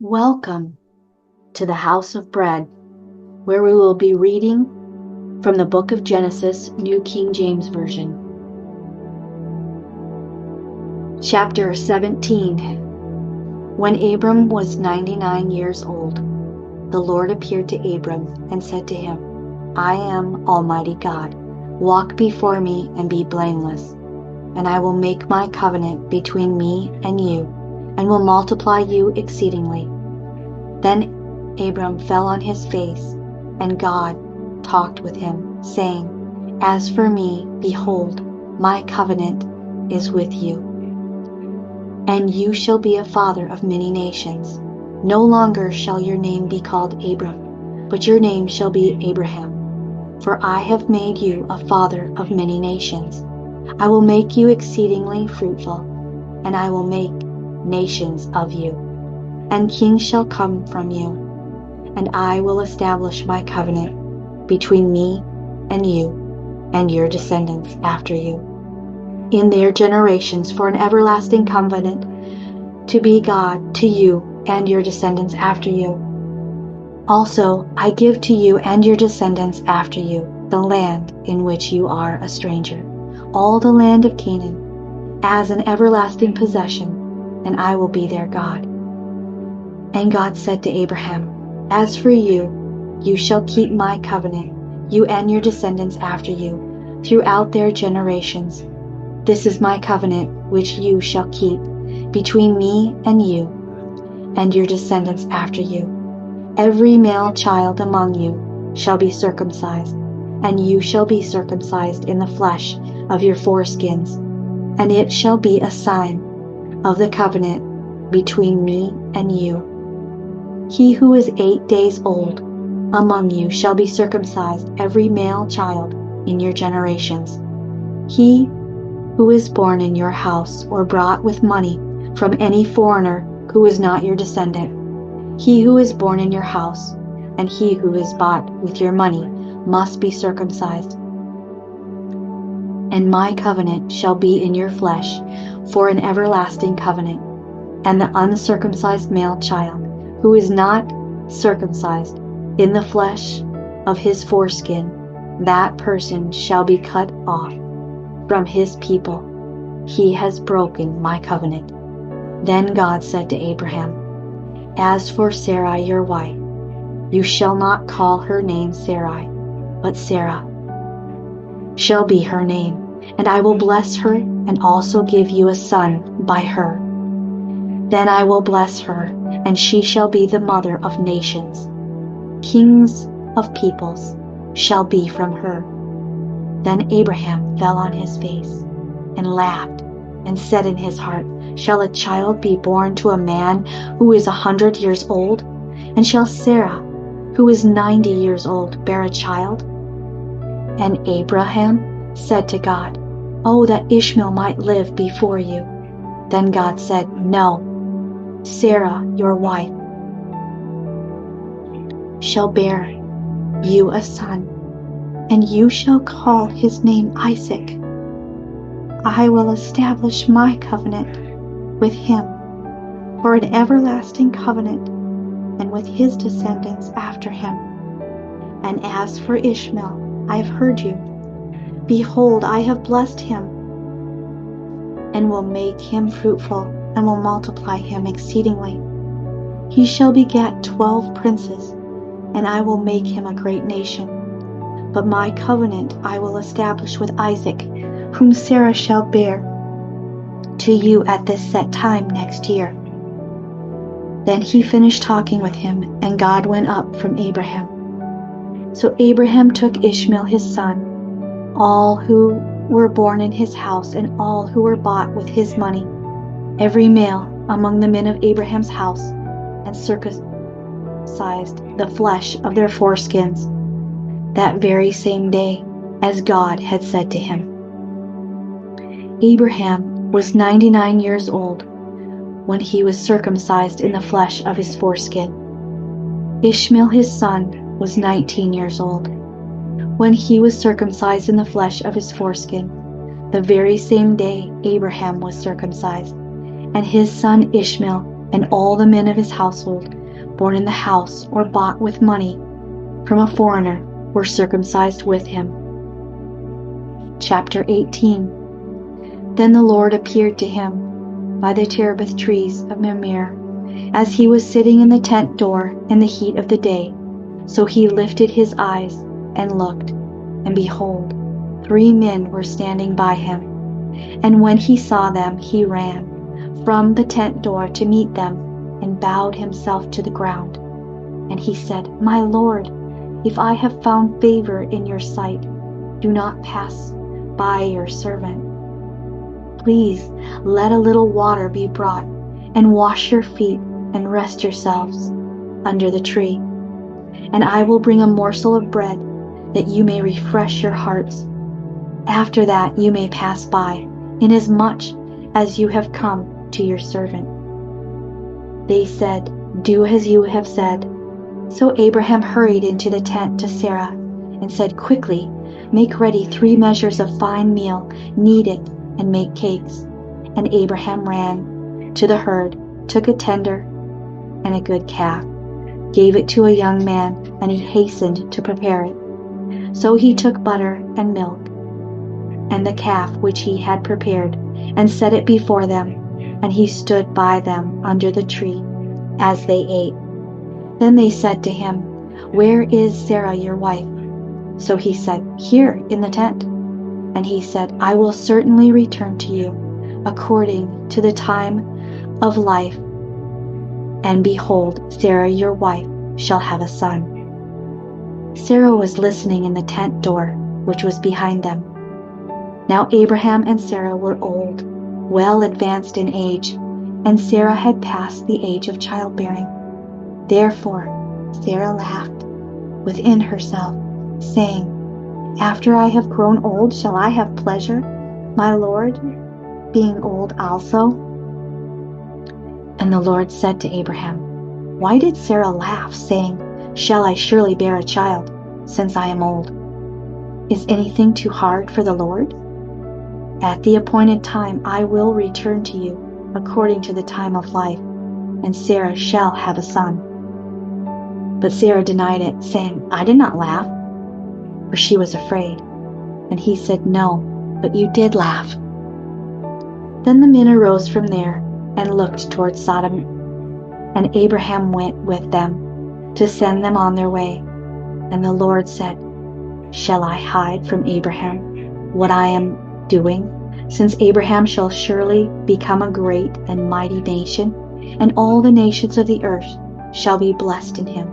Welcome to the House of Bread, where we will be reading from the book of Genesis, New King James Version. Chapter 17. When Abram was 99 years old, the Lord appeared to Abram and said to him, I am Almighty God. Walk before me and be blameless, and I will make my covenant between me and you, and will multiply you exceedingly. Then Abram fell on his face, and God talked with him, saying, As for me, behold, my covenant is with you, and you shall be a father of many nations. No longer shall your name be called Abram, but your name shall be Abraham, for I have made you a father of many nations. I will make you exceedingly fruitful, and I will make nations of you, and kings shall come from you, and I will establish my covenant between me and you and your descendants after you in their generations for an everlasting covenant, to be God to you and your descendants after you. Also, I give to you and your descendants after you the land in which you are a stranger, all the land of Canaan, as an everlasting possession, and I will be their God. And God said to Abraham, As for you, you shall keep my covenant, you and your descendants after you, throughout their generations. This is my covenant which you shall keep between me and you and your descendants after you. Every male child among you shall be circumcised, and you shall be circumcised in the flesh of your foreskins, and it shall be a sign of the covenant between me and you. He who is 8 days old among you shall be circumcised, every male child in your generations. He who is born in your house or brought with money from any foreigner who is not your descendant, he who is born in your house and he who is bought with your money must be circumcised. And my covenant shall be in your flesh for an everlasting covenant, and the uncircumcised male child who is not circumcised in the flesh of his foreskin, that person shall be cut off from his people. He has broken my covenant. Then God said to Abraham, As for Sarai your wife, you shall not call her name Sarai, but Sarah shall be her name, and I will bless her and also give you a son by her. Then I will bless her, and she shall be the mother of nations. Kings of peoples shall be from her. Then Abraham fell on his face and laughed, and said in his heart, Shall a child be born to a man who is 100 years old? And shall Sarah, who is 90 years old, bear a child? And Abraham said to God, Oh, that Ishmael might live before you. Then God said, No, Sarah, your wife, shall bear you a son, and you shall call his name Isaac. I will establish my covenant with him for an everlasting covenant, and with his descendants after him. And as for Ishmael, I have heard you. Behold, I have blessed him, and will make him fruitful, and will multiply him exceedingly. He shall beget 12 princes, and I will make him a great nation. But my covenant I will establish with Isaac, whom Sarah shall bear to you at this set time next year. Then he finished talking with him, and God went up from Abraham. So Abraham took Ishmael his son, all who were born in his house, and all who were bought with his money, every male among the men of Abraham's house, and circumcised the flesh of their foreskins, that very same day, as God had said to him. Abraham was 99 years old when he was circumcised in the flesh of his foreskin. Ishmael his son was 19 years old when he was circumcised in the flesh of his foreskin. The very same day Abraham was circumcised, and his son Ishmael and all the men of his household, born in the house or bought with money from a foreigner, were circumcised with him. Chapter 18. Then the Lord appeared to him by the terebinth trees of Mamre, as he was sitting in the tent door in the heat of the day. So he lifted his eyes and looked, and behold, 3 men were standing by him. And when he saw them, he ran from the tent door to meet them, and bowed himself to the ground. And he said, My Lord, if I have found favor in your sight, do not pass by your servant. Please let a little water be brought, and wash your feet, and rest yourselves under the tree. And I will bring a morsel of bread, that you may refresh your hearts. After that you may pass by, inasmuch as you have come to your servant. They said, Do as you have said. So Abraham hurried into the tent to Sarah, and said, Quickly, make ready 3 measures of fine meal, knead it, and make cakes. And Abraham ran to the herd, took a tender and a good calf, gave it to a young man, and he hastened to prepare it. So he took butter and milk, and the calf which he had prepared, and set it before them, and he stood by them under the tree as they ate. Then they said to him, Where is Sarah your wife? So he said, Here in the tent. And he said, I will certainly return to you according to the time of life, and behold, Sarah your wife shall have a son. Sarah was listening in the tent door, which was behind them. Now Abraham and Sarah were old, well advanced in age, and Sarah had passed the age of childbearing. Therefore Sarah laughed within herself, saying, After I have grown old, shall I have pleasure, my Lord, being old also? And the Lord said to Abraham, Why did Sarah laugh, saying, Shall I surely bear a child, since I am old? Is anything too hard for the Lord? At the appointed time I will return to you according to the time of life, and Sarah shall have a son. But Sarah denied it, saying, I did not laugh, for she was afraid. And he said, No, but you did laugh. Then the men arose from there and looked toward Sodom, and Abraham went with them to send them on their way. And the Lord said, Shall I hide from Abraham what I am doing, since Abraham shall surely become a great and mighty nation, and all the nations of the earth shall be blessed in him?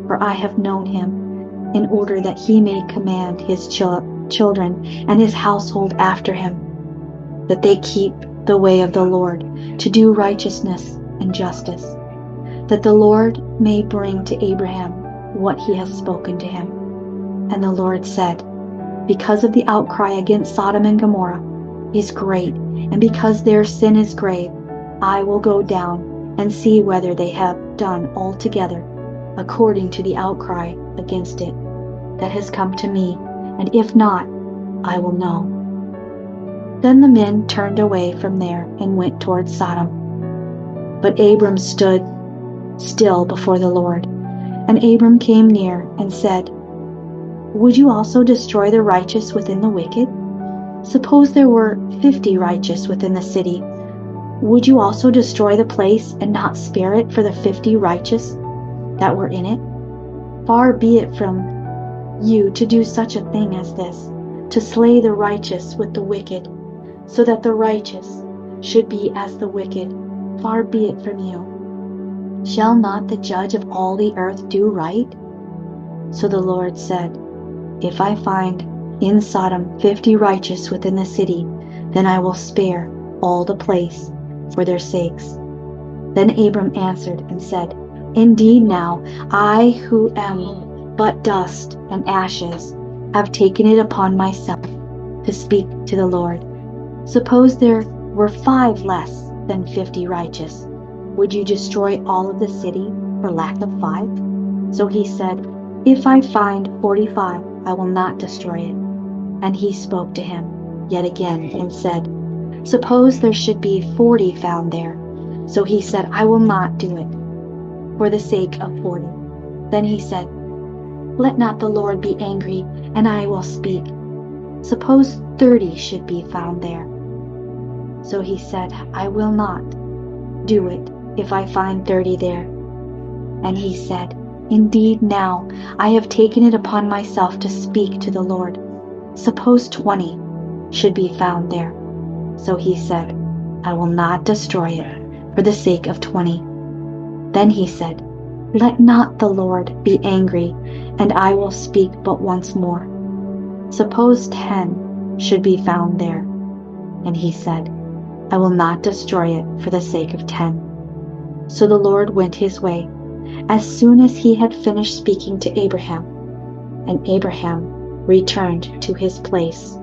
For I have known him, in order that he may command his children and his household after him, that they keep the way of the Lord, to do righteousness and justice, that the Lord may bring to Abraham what he has spoken to him. And the Lord said, Because of the outcry against Sodom and Gomorrah is great, and because their sin is grave, I will go down and see whether they have done altogether according to the outcry against it that has come to me, and if not, I will know. Then the men turned away from there and went toward Sodom. But Abram stood still before the Lord. And Abram came near and said, Would you also destroy the righteous within the wicked? Suppose there were 50 righteous within the city. Would you also destroy the place and not spare it for the 50 righteous that were in it? Far be it from you to do such a thing as this, to slay the righteous with the wicked, so that the righteous should be as the wicked. Far be it from you. Shall not the judge of all the earth do right? So the Lord said, If I find in Sodom 50 righteous within the city, then I will spare all the place for their sakes. Then Abram answered and said, Indeed now, I who am but dust and ashes, have taken it upon myself to speak to the Lord. Suppose there were 5 less than 50 righteous. Would you destroy all of the city for lack of 5? So he said, If I find 45, I will not destroy it. And he spoke to him yet again and said, Suppose there should be 40 found there. So he said, I will not do it for the sake of 40. Then he said, let not the Lord be angry, and I will speak. Suppose 30 should be found there. So he said, I will not do it if I find 30 there. And he said, indeed now I have taken it upon myself to speak to the Lord. Suppose 20 should be found there. So he said, I will not destroy it for the sake of 20. Then he said, let not the Lord be angry, and I will speak but once more. Suppose 10 should be found there. And he said, I will not destroy it for the sake of 10. So the Lord went his way, as soon as he had finished speaking to Abraham, and Abraham returned to his place.